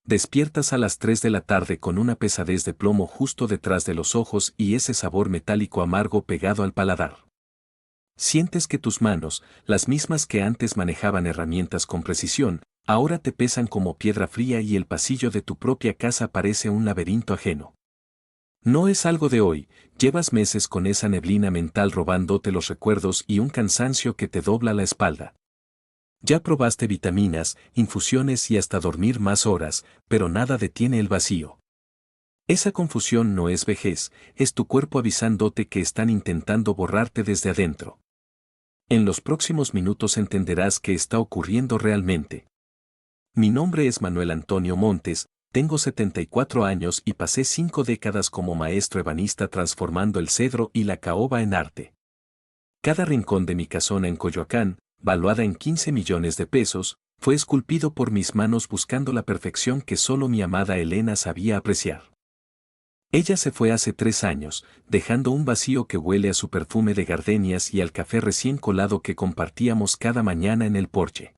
Despiertas a las 3 de la tarde con una pesadez de plomo justo detrás de los ojos y ese sabor metálico amargo pegado al paladar. Sientes que tus manos, las mismas que antes manejaban herramientas con precisión, ahora te pesan como piedra fría y el pasillo de tu propia casa parece un laberinto ajeno. No es algo de hoy, llevas meses con esa neblina mental robándote los recuerdos y un cansancio que te dobla la espalda. Ya probaste vitaminas, infusiones y hasta dormir más horas, pero nada detiene el vacío. Esa confusión no es vejez, es tu cuerpo avisándote que están intentando borrarte desde adentro. En los próximos minutos entenderás qué está ocurriendo realmente. Mi nombre es Manuel Antonio Montes, tengo 74 años y pasé 5 décadas como maestro ebanista transformando el cedro y la caoba en arte. Cada rincón de mi casona en Coyoacán, valuada en 15 millones de pesos, fue esculpido por mis manos buscando la perfección que solo mi amada Elena sabía apreciar. Ella se fue hace 3 años, dejando un vacío que huele a su perfume de gardenias y al café recién colado que compartíamos cada mañana en el porche.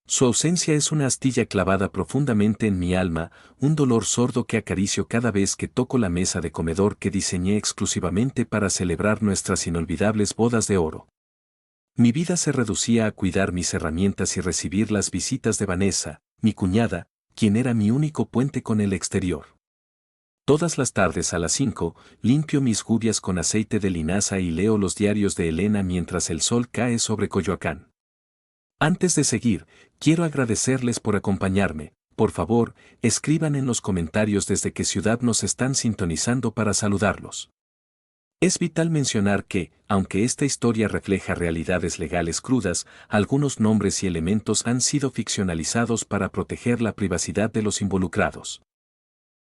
Su ausencia es una astilla clavada profundamente en mi alma, un dolor sordo que acaricio cada vez que toco la mesa de comedor que diseñé exclusivamente para celebrar nuestras inolvidables bodas de oro. Mi vida se reducía a cuidar mis herramientas y recibir las visitas de Vanessa, mi cuñada, quien era mi único puente con el exterior. Todas las tardes a las 5, limpio mis gubias con aceite de linaza y leo los diarios de Elena mientras el sol cae sobre Coyoacán. Antes de seguir, quiero agradecerles por acompañarme. Por favor, escriban en los comentarios desde qué ciudad nos están sintonizando para saludarlos. Es vital mencionar que, aunque esta historia refleja realidades legales crudas, algunos nombres y elementos han sido ficcionalizados para proteger la privacidad de los involucrados.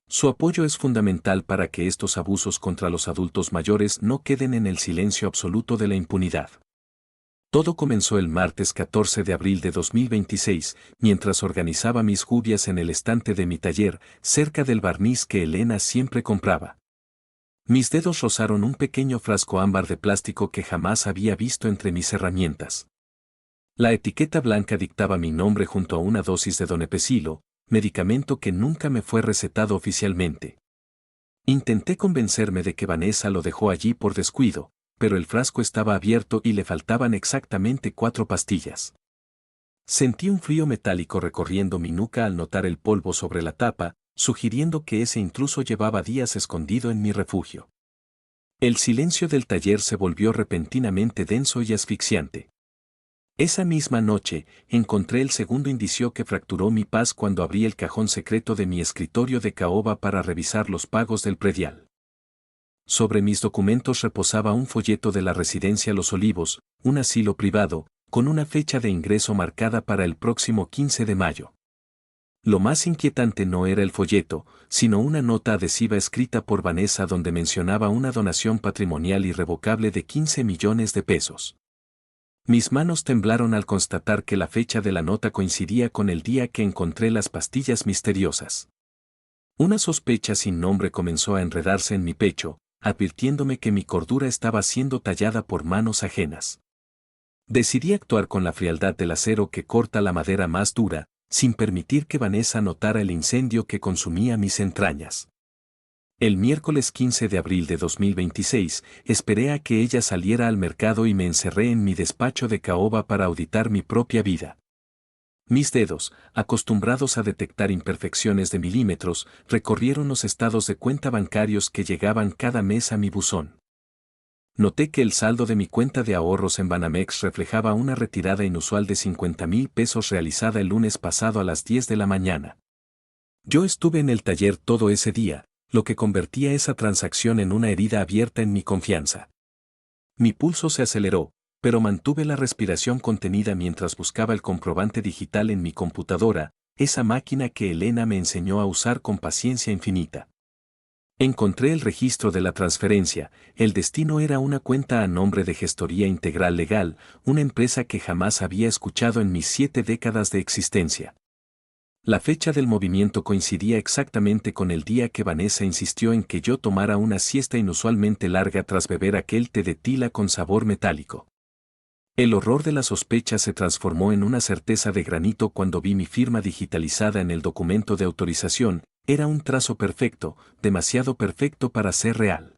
Su apoyo es fundamental para que estos abusos contra los adultos mayores no queden en el silencio absoluto de la impunidad. Todo comenzó el martes 14 de abril de 2026, mientras organizaba mis gubias en el estante de mi taller, cerca del barniz que Elena siempre compraba. Mis dedos rozaron un pequeño frasco ámbar de plástico que jamás había visto entre mis herramientas. La etiqueta blanca dictaba mi nombre junto a una dosis de donepezilo, medicamento que nunca me fue recetado oficialmente. Intenté convencerme de que Vanessa lo dejó allí por descuido, pero el frasco estaba abierto y le faltaban exactamente 4 pastillas. Sentí un frío metálico recorriendo mi nuca al notar el polvo sobre la tapa, sugiriendo que ese intruso llevaba días escondido en mi refugio. El silencio del taller se volvió repentinamente denso y asfixiante. Esa misma noche, encontré el segundo indicio que fracturó mi paz cuando abrí el cajón secreto de mi escritorio de caoba para revisar los pagos del predial. Sobre mis documentos reposaba un folleto de la residencia Los Olivos, un asilo privado, con una fecha de ingreso marcada para el próximo 15 de mayo. Lo más inquietante no era el folleto, sino una nota adhesiva escrita por Vanessa donde mencionaba una donación patrimonial irrevocable de 15 millones de pesos. Mis manos temblaron al constatar que la fecha de la nota coincidía con el día que encontré las pastillas misteriosas. Una sospecha sin nombre comenzó a enredarse en mi pecho, advirtiéndome que mi cordura estaba siendo tallada por manos ajenas. Decidí actuar con la frialdad del acero que corta la madera más dura, sin permitir que Vanessa notara el incendio que consumía mis entrañas. El miércoles 15 de abril de 2026, esperé a que ella saliera al mercado y me encerré en mi despacho de caoba para auditar mi propia vida. Mis dedos, acostumbrados a detectar imperfecciones de milímetros, recorrieron los estados de cuenta bancarios que llegaban cada mes a mi buzón. Noté que el saldo de mi cuenta de ahorros en Banamex reflejaba una retirada inusual de 50,000 pesos realizada el lunes pasado a las 10 de la mañana. Yo estuve en el taller todo ese día, lo que convertía esa transacción en una herida abierta en mi confianza. Mi pulso se aceleró, pero mantuve la respiración contenida mientras buscaba el comprobante digital en mi computadora, esa máquina que Elena me enseñó a usar con paciencia infinita. Encontré el registro de la transferencia, el destino era una cuenta a nombre de Gestoría Integral Legal, una empresa que jamás había escuchado en mis 7 décadas de existencia. La fecha del movimiento coincidía exactamente con el día que Vanessa insistió en que yo tomara una siesta inusualmente larga tras beber aquel té de tila con sabor metálico. El horror de la sospecha se transformó en una certeza de granito cuando vi mi firma digitalizada en el documento de autorización. Era un trazo perfecto, demasiado perfecto para ser real.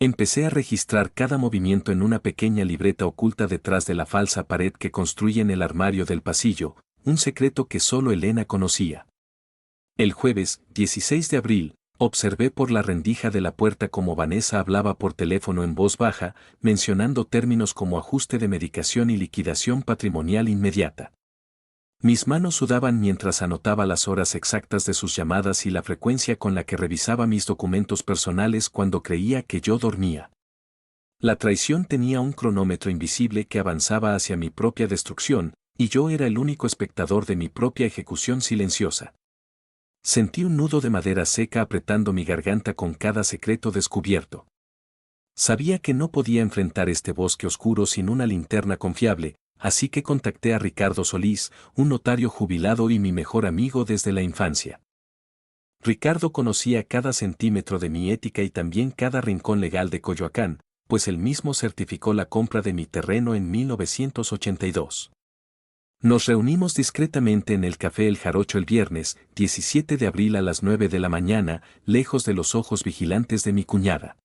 Empecé a registrar cada movimiento en una pequeña libreta oculta detrás de la falsa pared que construí en el armario del pasillo, un secreto que solo Elena conocía. El jueves, 16 de abril, observé por la rendija de la puerta cómo Vanessa hablaba por teléfono en voz baja, mencionando términos como ajuste de medicación y liquidación patrimonial inmediata. Mis manos sudaban mientras anotaba las horas exactas de sus llamadas y la frecuencia con la que revisaba mis documentos personales cuando creía que yo dormía. La traición tenía un cronómetro invisible que avanzaba hacia mi propia destrucción, y yo era el único espectador de mi propia ejecución silenciosa. Sentí un nudo de madera seca apretando mi garganta con cada secreto descubierto. Sabía que no podía enfrentar este bosque oscuro sin una linterna confiable, así que contacté a Ricardo Solís, un notario jubilado y mi mejor amigo desde la infancia. Ricardo conocía cada centímetro de mi ética y también cada rincón legal de Coyoacán, pues él mismo certificó la compra de mi terreno en 1982. Nos reunimos discretamente en el Café El Jarocho el viernes, 17 de abril a las 9 de la mañana, lejos de los ojos vigilantes de mi cuñada.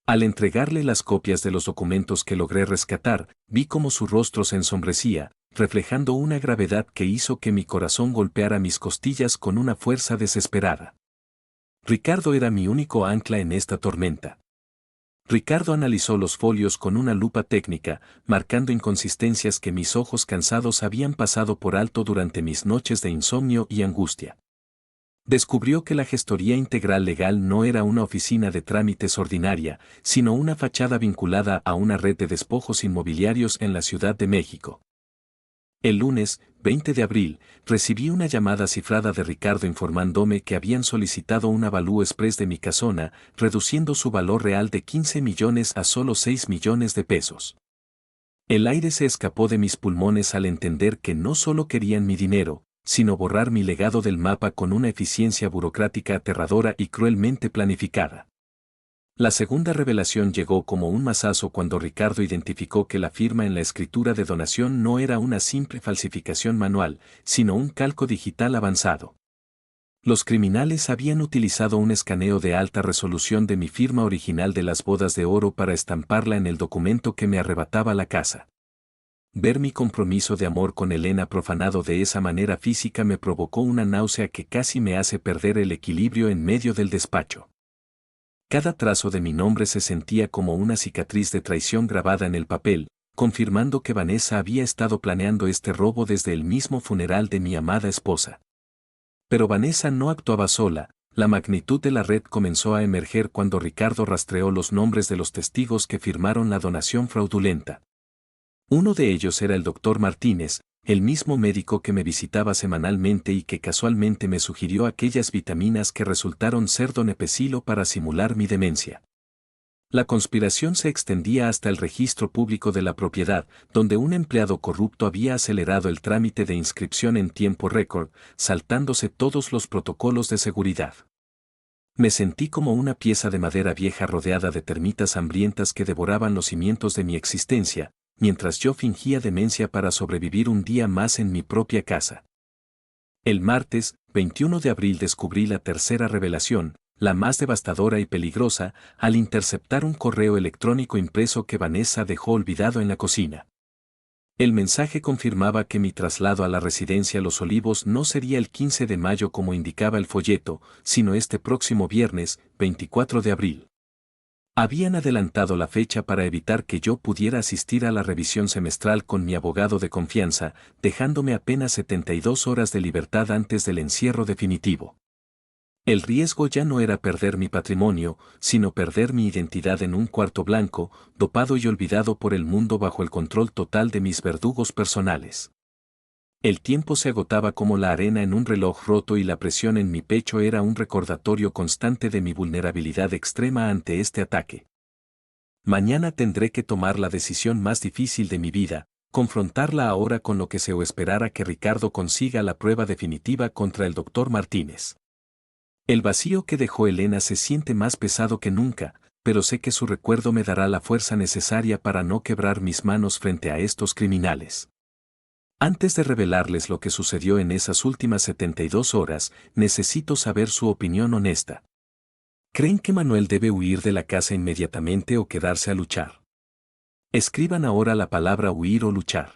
Al entregarle las copias de los documentos que logré rescatar, vi cómo su rostro se ensombrecía, reflejando una gravedad que hizo que mi corazón golpeara mis costillas con una fuerza desesperada. Ricardo era mi único ancla en esta tormenta. Ricardo analizó los folios con una lupa técnica, marcando inconsistencias que mis ojos cansados habían pasado por alto durante mis noches de insomnio y angustia. Descubrió que la gestoría integral legal no era una oficina de trámites ordinaria, sino una fachada vinculada a una red de despojos inmobiliarios en la Ciudad de México. El lunes, 20 de abril, recibí una llamada cifrada de Ricardo informándome que habían solicitado un avalúo express de mi casona, reduciendo su valor real de 15 millones a solo 6 millones de pesos. El aire se escapó de mis pulmones al entender que no solo querían mi dinero, sino borrar mi legado del mapa con una eficiencia burocrática aterradora y cruelmente planificada. La segunda revelación llegó como un mazazo cuando Ricardo identificó que la firma en la escritura de donación no era una simple falsificación manual, sino un calco digital avanzado. Los criminales habían utilizado un escaneo de alta resolución de mi firma original de las bodas de oro para estamparla en el documento que me arrebataba la casa. Ver mi compromiso de amor con Elena profanado de esa manera física me provocó una náusea que casi me hace perder el equilibrio en medio del despacho. Cada trazo de mi nombre se sentía como una cicatriz de traición grabada en el papel, confirmando que Vanessa había estado planeando este robo desde el mismo funeral de mi amada esposa. Pero Vanessa no actuaba sola, la magnitud de la red comenzó a emerger cuando Ricardo rastreó los nombres de los testigos que firmaron la donación fraudulenta. Uno de ellos era el doctor Martínez, el mismo médico que me visitaba semanalmente y que casualmente me sugirió aquellas vitaminas que resultaron ser donepezilo para simular mi demencia. La conspiración se extendía hasta el registro público de la propiedad, donde un empleado corrupto había acelerado el trámite de inscripción en tiempo récord, saltándose todos los protocolos de seguridad. Me sentí como una pieza de madera vieja rodeada de termitas hambrientas que devoraban los cimientos de mi existencia, mientras yo fingía demencia para sobrevivir un día más en mi propia casa. El martes, 21 de abril descubrí la tercera revelación, la más devastadora y peligrosa, al interceptar un correo electrónico impreso que Vanessa dejó olvidado en la cocina. El mensaje confirmaba que mi traslado a la residencia Los Olivos no sería el 15 de mayo como indicaba el folleto, sino este próximo viernes, 24 de abril. Habían adelantado la fecha para evitar que yo pudiera asistir a la revisión semestral con mi abogado de confianza, dejándome apenas 72 horas de libertad antes del encierro definitivo. El riesgo ya no era perder mi patrimonio, sino perder mi identidad en un cuarto blanco, dopado y olvidado por el mundo bajo el control total de mis verdugos personales. El tiempo se agotaba como la arena en un reloj roto y la presión en mi pecho era un recordatorio constante de mi vulnerabilidad extrema ante este ataque. Mañana tendré que tomar la decisión más difícil de mi vida, confrontarla ahora con lo que se o esperara que Ricardo consiga la prueba definitiva contra el doctor Martínez. El vacío que dejó Elena se siente más pesado que nunca, pero sé que su recuerdo me dará la fuerza necesaria para no quebrar mis manos frente a estos criminales. Antes de revelarles lo que sucedió en esas últimas 72 horas, necesito saber su opinión honesta. ¿Creen que Manuel debe huir de la casa inmediatamente o quedarse a luchar? Escriban ahora la palabra huir o luchar.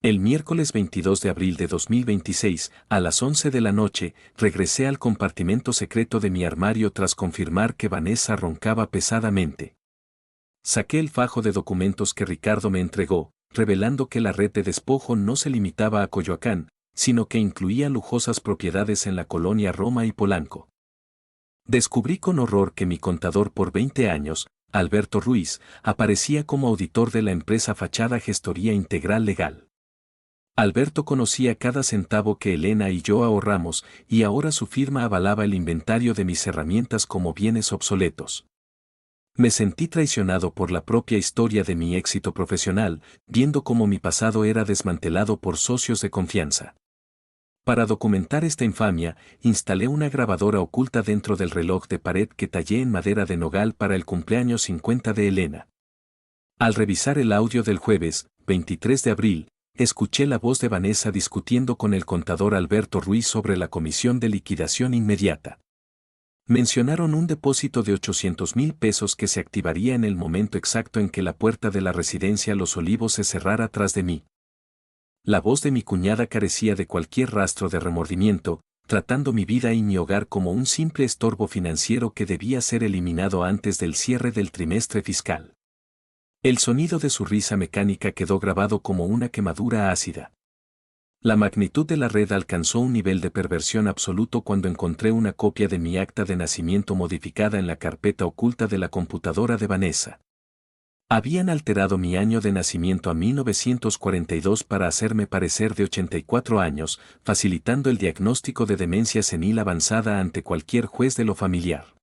El miércoles 22 de abril de 2026, a las 11 de la noche, regresé al compartimento secreto de mi armario tras confirmar que Vanessa roncaba pesadamente. Saqué el fajo de documentos que Ricardo me entregó, revelando que la red de despojo no se limitaba a Coyoacán, sino que incluía lujosas propiedades en la colonia Roma y Polanco. Descubrí con horror que mi contador por 20 años, Alberto Ruiz, aparecía como auditor de la empresa Fachada Gestoría Integral Legal. Alberto conocía cada centavo que Elena y yo ahorramos y ahora su firma avalaba el inventario de mis herramientas como bienes obsoletos. Me sentí traicionado por la propia historia de mi éxito profesional, viendo cómo mi pasado era desmantelado por socios de confianza. Para documentar esta infamia, instalé una grabadora oculta dentro del reloj de pared que tallé en madera de nogal para el cumpleaños 50 de Elena. Al revisar el audio del jueves, 23 de abril, escuché la voz de Vanessa discutiendo con el contador Alberto Ruiz sobre la comisión de liquidación inmediata. Mencionaron un depósito de 800,000 pesos que se activaría en el momento exacto en que la puerta de la residencia Los Olivos se cerrara tras de mí. La voz de mi cuñada carecía de cualquier rastro de remordimiento, tratando mi vida y mi hogar como un simple estorbo financiero que debía ser eliminado antes del cierre del trimestre fiscal. El sonido de su risa mecánica quedó grabado como una quemadura ácida. La magnitud de la red alcanzó un nivel de perversión absoluto cuando encontré una copia de mi acta de nacimiento modificada en la carpeta oculta de la computadora de Vanessa. Habían alterado mi año de nacimiento a 1942 para hacerme parecer de 84 años, facilitando el diagnóstico de demencia senil avanzada ante cualquier juez de lo familiar.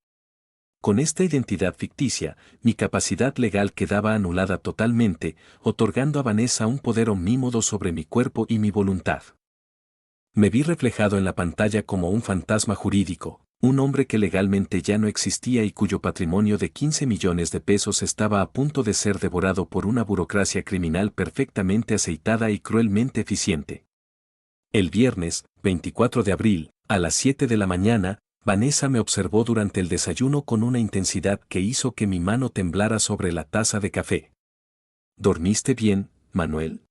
Con esta identidad ficticia, mi capacidad legal quedaba anulada totalmente, otorgando a Vanessa un poder omnímodo sobre mi cuerpo y mi voluntad. Me vi reflejado en la pantalla como un fantasma jurídico, un hombre que legalmente ya no existía y cuyo patrimonio de 15 millones de pesos estaba a punto de ser devorado por una burocracia criminal perfectamente aceitada y cruelmente eficiente. El viernes, 24 de abril, a las 7 de la mañana, Vanessa me observó durante el desayuno con una intensidad que hizo que mi mano temblara sobre la taza de café. ¿Dormiste bien, Manuel?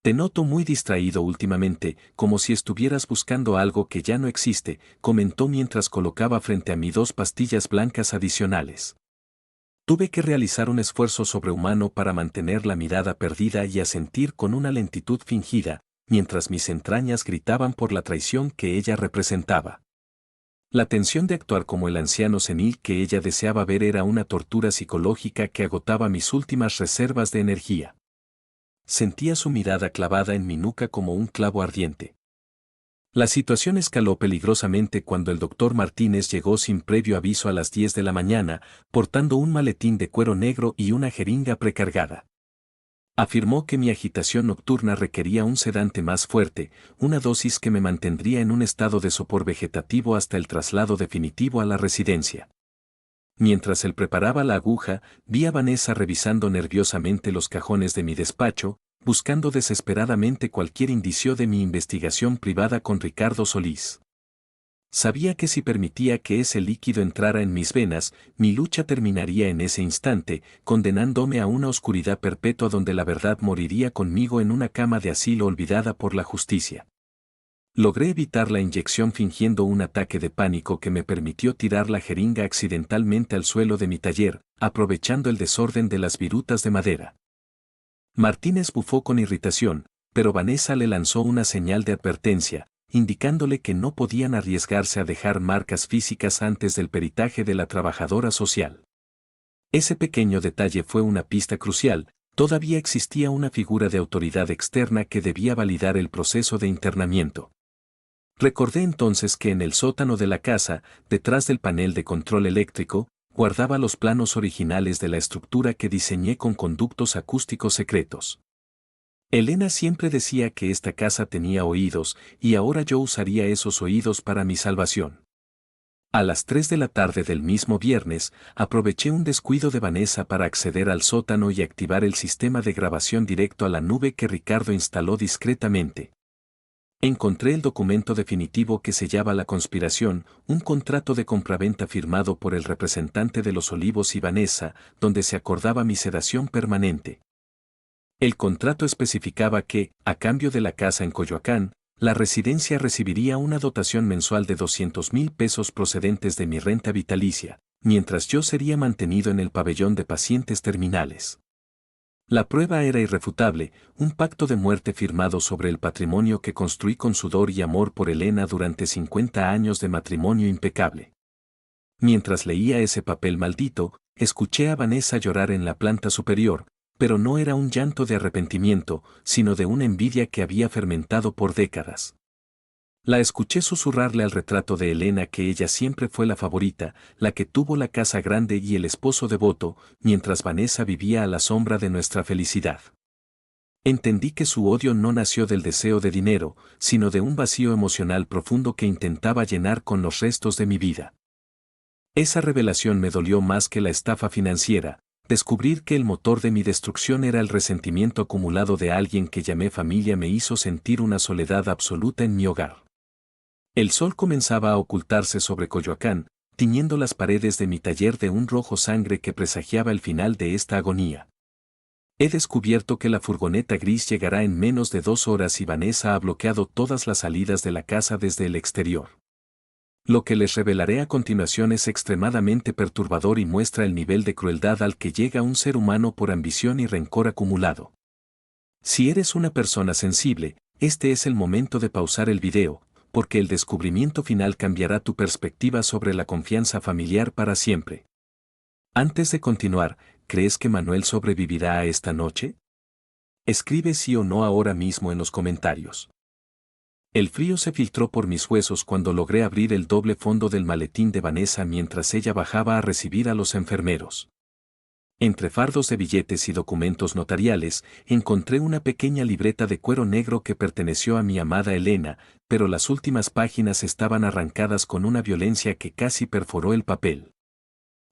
Te noto muy distraído últimamente, como si estuvieras buscando algo que ya no existe, comentó mientras colocaba frente a mí 2 pastillas blancas adicionales. Tuve que realizar un esfuerzo sobrehumano para mantener la mirada perdida y asentir con una lentitud fingida, mientras mis entrañas gritaban por la traición que ella representaba. La tensión de actuar como el anciano senil que ella deseaba ver era una tortura psicológica que agotaba mis últimas reservas de energía. Sentía su mirada clavada en mi nuca como un clavo ardiente. La situación escaló peligrosamente cuando el doctor Martínez llegó sin previo aviso a las 10 de la mañana, portando un maletín de cuero negro y una jeringa precargada. Afirmó que mi agitación nocturna requería un sedante más fuerte, una dosis que me mantendría en un estado de sopor vegetativo hasta el traslado definitivo a la residencia. Mientras él preparaba la aguja, vi a Vanessa revisando nerviosamente los cajones de mi despacho, buscando desesperadamente cualquier indicio de mi investigación privada con Ricardo Solís. Sabía que si permitía que ese líquido entrara en mis venas, mi lucha terminaría en ese instante, condenándome a una oscuridad perpetua donde la verdad moriría conmigo en una cama de asilo olvidada por la justicia. Logré evitar la inyección fingiendo un ataque de pánico que me permitió tirar la jeringa accidentalmente al suelo de mi taller, aprovechando el desorden de las virutas de madera. Martínez bufó con irritación, pero Vanessa le lanzó una señal de advertencia, indicándole que no podían arriesgarse a dejar marcas físicas antes del peritaje de la trabajadora social. Ese pequeño detalle fue una pista crucial, todavía existía una figura de autoridad externa que debía validar el proceso de internamiento. Recordé entonces que en el sótano de la casa, detrás del panel de control eléctrico, guardaba los planos originales de la estructura que diseñé con conductos acústicos secretos. Elena siempre decía que esta casa tenía oídos, y ahora yo usaría esos oídos para mi salvación. A las 3 de la tarde del mismo viernes, aproveché un descuido de Vanessa para acceder al sótano y activar el sistema de grabación directo a la nube que Ricardo instaló discretamente. Encontré el documento definitivo que sellaba la conspiración, un contrato de compraventa firmado por el representante de los Olivos y Vanessa, donde se acordaba mi sedación permanente. El contrato especificaba que, a cambio de la casa en Coyoacán, la residencia recibiría una dotación mensual de 200,000 pesos procedentes de mi renta vitalicia, mientras yo sería mantenido en el pabellón de pacientes terminales. La prueba era irrefutable, un pacto de muerte firmado sobre el patrimonio que construí con sudor y amor por Elena durante 50 años de matrimonio impecable. Mientras leía ese papel maldito, escuché a Vanessa llorar en la planta superior, pero no era un llanto de arrepentimiento, sino de una envidia que había fermentado por décadas. La escuché susurrarle al retrato de Elena que ella siempre fue la favorita, la que tuvo la casa grande y el esposo devoto, mientras Vanessa vivía a la sombra de nuestra felicidad. Entendí que su odio no nació del deseo de dinero, sino de un vacío emocional profundo que intentaba llenar con los restos de mi vida. Esa revelación me dolió más que la estafa financiera. Descubrir que el motor de mi destrucción era el resentimiento acumulado de alguien que llamé familia me hizo sentir una soledad absoluta en mi hogar. El sol comenzaba a ocultarse sobre Coyoacán, tiñendo las paredes de mi taller de un rojo sangre que presagiaba el final de esta agonía. He descubierto que la furgoneta gris llegará en menos de 2 horas y Vanessa ha bloqueado todas las salidas de la casa desde el exterior. Lo que les revelaré a continuación es extremadamente perturbador y muestra el nivel de crueldad al que llega un ser humano por ambición y rencor acumulado. Si eres una persona sensible, este es el momento de pausar el video, porque el descubrimiento final cambiará tu perspectiva sobre la confianza familiar para siempre. Antes de continuar, ¿crees que Manuel sobrevivirá a esta noche? Escribe sí o no ahora mismo en los comentarios. El frío se filtró por mis huesos cuando logré abrir el doble fondo del maletín de Vanessa mientras ella bajaba a recibir a los enfermeros. Entre fardos de billetes y documentos notariales, encontré una pequeña libreta de cuero negro que perteneció a mi amada Elena, pero las últimas páginas estaban arrancadas con una violencia que casi perforó el papel.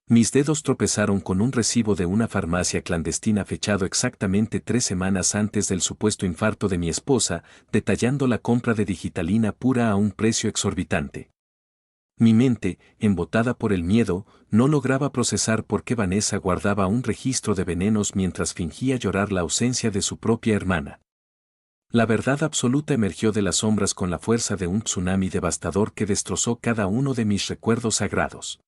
Mis dedos tropezaron con un recibo de una farmacia clandestina fechado exactamente 3 semanas antes del supuesto infarto de mi esposa, detallando la compra de digitalina pura a un precio exorbitante. Mi mente, embotada por el miedo, no lograba procesar por qué Vanessa guardaba un registro de venenos mientras fingía llorar la ausencia de su propia hermana. La verdad absoluta emergió de las sombras con la fuerza de un tsunami devastador que destrozó cada uno de mis recuerdos sagrados.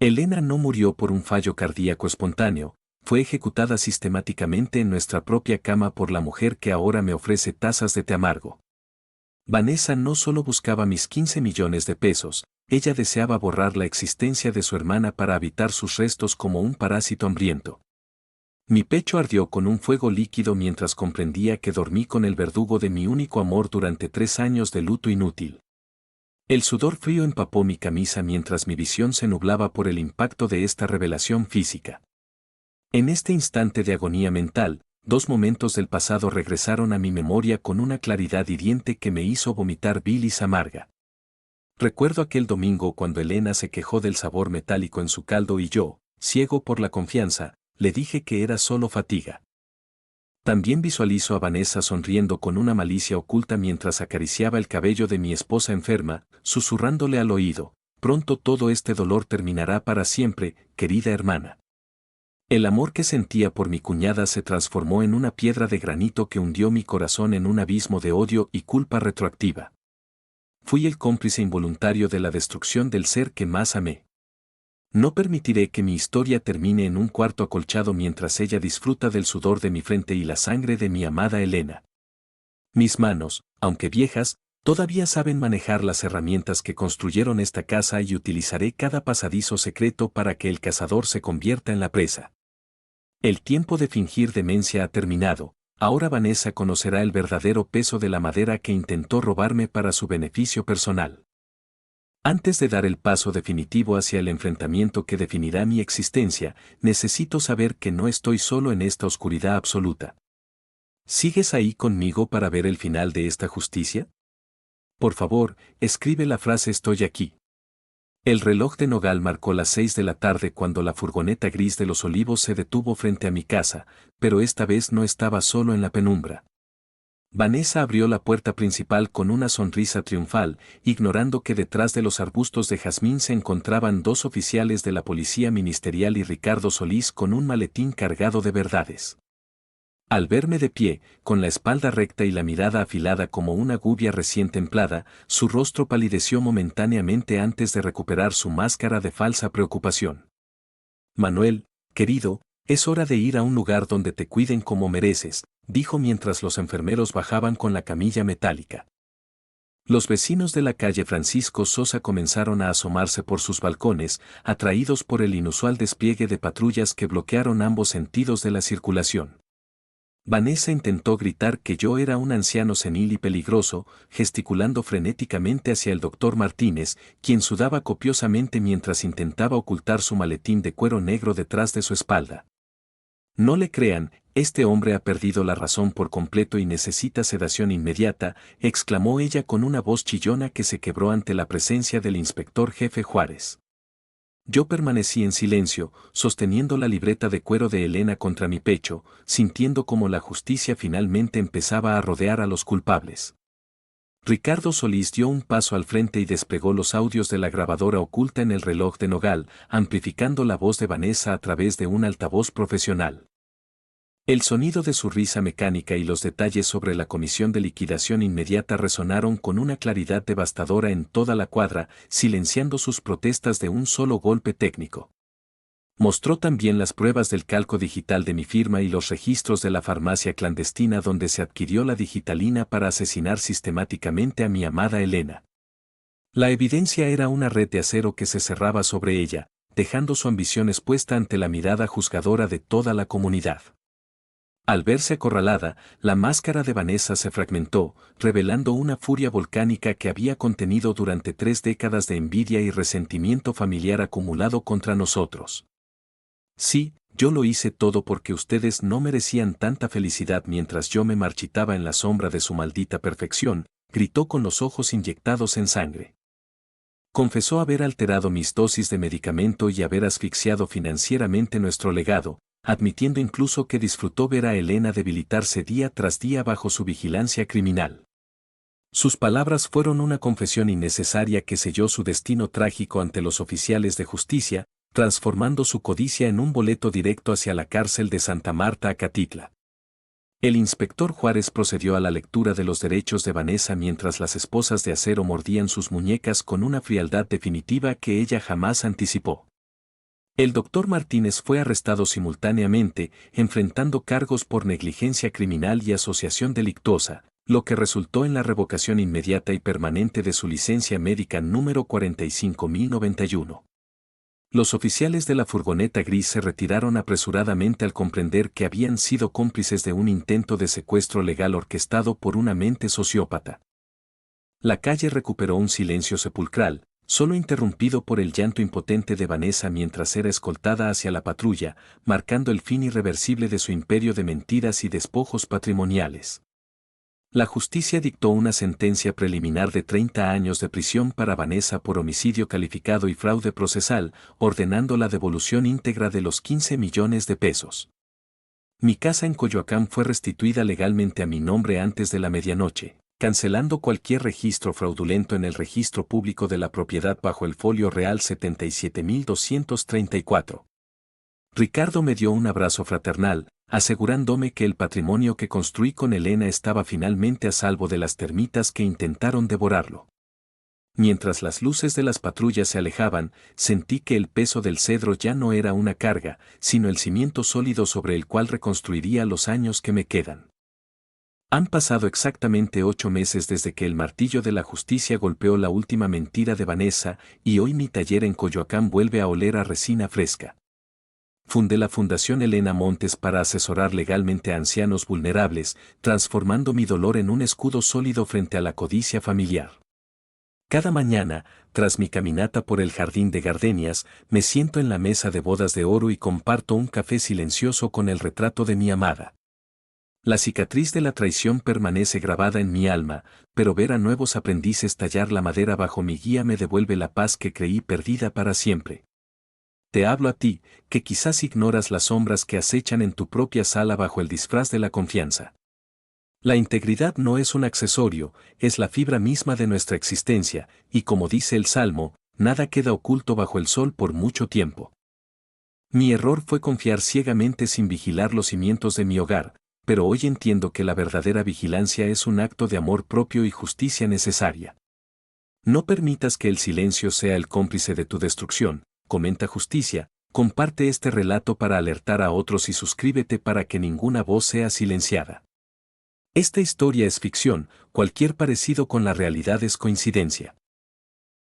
Elena no murió por un fallo cardíaco espontáneo, fue ejecutada sistemáticamente en nuestra propia cama por la mujer que ahora me ofrece tazas de té amargo. Vanessa no solo buscaba mis 15 millones de pesos, ella deseaba borrar la existencia de su hermana para habitar sus restos como un parásito hambriento. Mi pecho ardió con un fuego líquido mientras comprendía que dormí con el verdugo de mi único amor durante 3 años de luto inútil. El sudor frío empapó mi camisa mientras mi visión se nublaba por el impacto de esta revelación física. En este instante de agonía mental, 2 momentos del pasado regresaron a mi memoria con una claridad hiriente que me hizo vomitar bilis amarga. Recuerdo aquel domingo cuando Elena se quejó del sabor metálico en su caldo y yo, ciego por la confianza, le dije que era solo fatiga. También visualizo a Vanessa sonriendo con una malicia oculta mientras acariciaba el cabello de mi esposa enferma, susurrándole al oído, pronto todo este dolor terminará para siempre, querida hermana. El amor que sentía por mi cuñada se transformó en una piedra de granito que hundió mi corazón en un abismo de odio y culpa retroactiva. Fui el cómplice involuntario de la destrucción del ser que más amé. No permitiré que mi historia termine en un cuarto acolchado mientras ella disfruta del sudor de mi frente y la sangre de mi amada Elena. Mis manos, aunque viejas, todavía saben manejar las herramientas que construyeron esta casa y utilizaré cada pasadizo secreto para que el cazador se convierta en la presa. El tiempo de fingir demencia ha terminado, ahora Vanessa conocerá el verdadero peso de la madera que intentó robarme para su beneficio personal. Antes de dar el paso definitivo hacia el enfrentamiento que definirá mi existencia, necesito saber que no estoy solo en esta oscuridad absoluta. ¿Sigues ahí conmigo para ver el final de esta justicia? Por favor, escribe la frase estoy aquí. El reloj de Nogal marcó las 6 de la tarde cuando la furgoneta gris de los Olivos se detuvo frente a mi casa, pero esta vez no estaba solo en la penumbra. Vanessa abrió la puerta principal con una sonrisa triunfal, ignorando que detrás de los arbustos de jazmín se encontraban dos oficiales de la policía ministerial y Ricardo Solís con un maletín cargado de verdades. Al verme de pie, con la espalda recta y la mirada afilada como una gubia recién templada, su rostro palideció momentáneamente antes de recuperar su máscara de falsa preocupación. Manuel, querido, es hora de ir a un lugar donde te cuiden como mereces, dijo mientras los enfermeros bajaban con la camilla metálica. Los vecinos de la calle Francisco Sosa comenzaron a asomarse por sus balcones, atraídos por el inusual despliegue de patrullas que bloquearon ambos sentidos de la circulación. Vanessa intentó gritar que yo era un anciano senil y peligroso, gesticulando frenéticamente hacia el doctor Martínez, quien sudaba copiosamente mientras intentaba ocultar su maletín de cuero negro detrás de su espalda. No le crean, este hombre ha perdido la razón por completo y necesita sedación inmediata, exclamó ella con una voz chillona que se quebró ante la presencia del inspector jefe Juárez. Yo permanecí en silencio, sosteniendo la libreta de cuero de Elena contra mi pecho, sintiendo como la justicia finalmente empezaba a rodear a los culpables. Ricardo Solís dio un paso al frente y desplegó los audios de la grabadora oculta en el reloj de Nogal, amplificando la voz de Vanessa a través de un altavoz profesional. El sonido de su risa mecánica y los detalles sobre la comisión de liquidación inmediata resonaron con una claridad devastadora en toda la cuadra, silenciando sus protestas de un solo golpe técnico. Mostró también las pruebas del calco digital de mi firma y los registros de la farmacia clandestina donde se adquirió la digitalina para asesinar sistemáticamente a mi amada Elena. La evidencia era una red de acero que se cerraba sobre ella, dejando su ambición expuesta ante la mirada juzgadora de toda la comunidad. Al verse acorralada, la máscara de Vanessa se fragmentó, revelando una furia volcánica que había contenido durante 3 décadas de envidia y resentimiento familiar acumulado contra nosotros. Sí, yo lo hice todo porque ustedes no merecían tanta felicidad mientras yo me marchitaba en la sombra de su maldita perfección, gritó con los ojos inyectados en sangre. Confesó haber alterado mis dosis de medicamento y haber asfixiado financieramente nuestro legado, admitiendo incluso que disfrutó ver a Elena debilitarse día tras día bajo su vigilancia criminal. Sus palabras fueron una confesión innecesaria que selló su destino trágico ante los oficiales de justicia, transformando su codicia en un boleto directo hacia la cárcel de Santa Marta Acatitla. El inspector Juárez procedió a la lectura de los derechos de Vanessa mientras las esposas de acero mordían sus muñecas con una frialdad definitiva que ella jamás anticipó. El doctor Martínez fue arrestado simultáneamente, enfrentando cargos por negligencia criminal y asociación delictuosa, lo que resultó en la revocación inmediata y permanente de su licencia médica número 45091. Los oficiales de la furgoneta gris se retiraron apresuradamente al comprender que habían sido cómplices de un intento de secuestro legal orquestado por una mente sociópata. La calle recuperó un silencio sepulcral, solo interrumpido por el llanto impotente de Vanessa mientras era escoltada hacia la patrulla, marcando el fin irreversible de su imperio de mentiras y despojos patrimoniales. La justicia dictó una sentencia preliminar de 30 años de prisión para Vanessa por homicidio calificado y fraude procesal, ordenando la devolución íntegra de los 15 millones de pesos. Mi casa en Coyoacán fue restituida legalmente a mi nombre antes de la medianoche, cancelando cualquier registro fraudulento en el registro público de la propiedad bajo el folio real 77.234. Ricardo me dio un abrazo fraternal, asegurándome que el patrimonio que construí con Elena estaba finalmente a salvo de las termitas que intentaron devorarlo. Mientras las luces de las patrullas se alejaban, sentí que el peso del cedro ya no era una carga, sino el cimiento sólido sobre el cual reconstruiría los años que me quedan. Han pasado exactamente 8 meses desde que el martillo de la justicia golpeó la última mentira de Vanessa, y hoy mi taller en Coyoacán vuelve a oler a resina fresca. Fundé la Fundación Elena Montes para asesorar legalmente a ancianos vulnerables, transformando mi dolor en un escudo sólido frente a la codicia familiar. Cada mañana, tras mi caminata por el jardín de gardenias, me siento en la mesa de bodas de oro y comparto un café silencioso con el retrato de mi amada. La cicatriz de la traición permanece grabada en mi alma, pero ver a nuevos aprendices tallar la madera bajo mi guía me devuelve la paz que creí perdida para siempre. Te hablo a ti, que quizás ignoras las sombras que acechan en tu propia sala bajo el disfraz de la confianza. La integridad no es un accesorio, es la fibra misma de nuestra existencia, y como dice el Salmo, nada queda oculto bajo el sol por mucho tiempo. Mi error fue confiar ciegamente sin vigilar los cimientos de mi hogar, pero hoy entiendo que la verdadera vigilancia es un acto de amor propio y justicia necesaria. No permitas que el silencio sea el cómplice de tu destrucción, comenta Justicia, comparte este relato para alertar a otros y suscríbete para que ninguna voz sea silenciada. Esta historia es ficción, cualquier parecido con la realidad es coincidencia.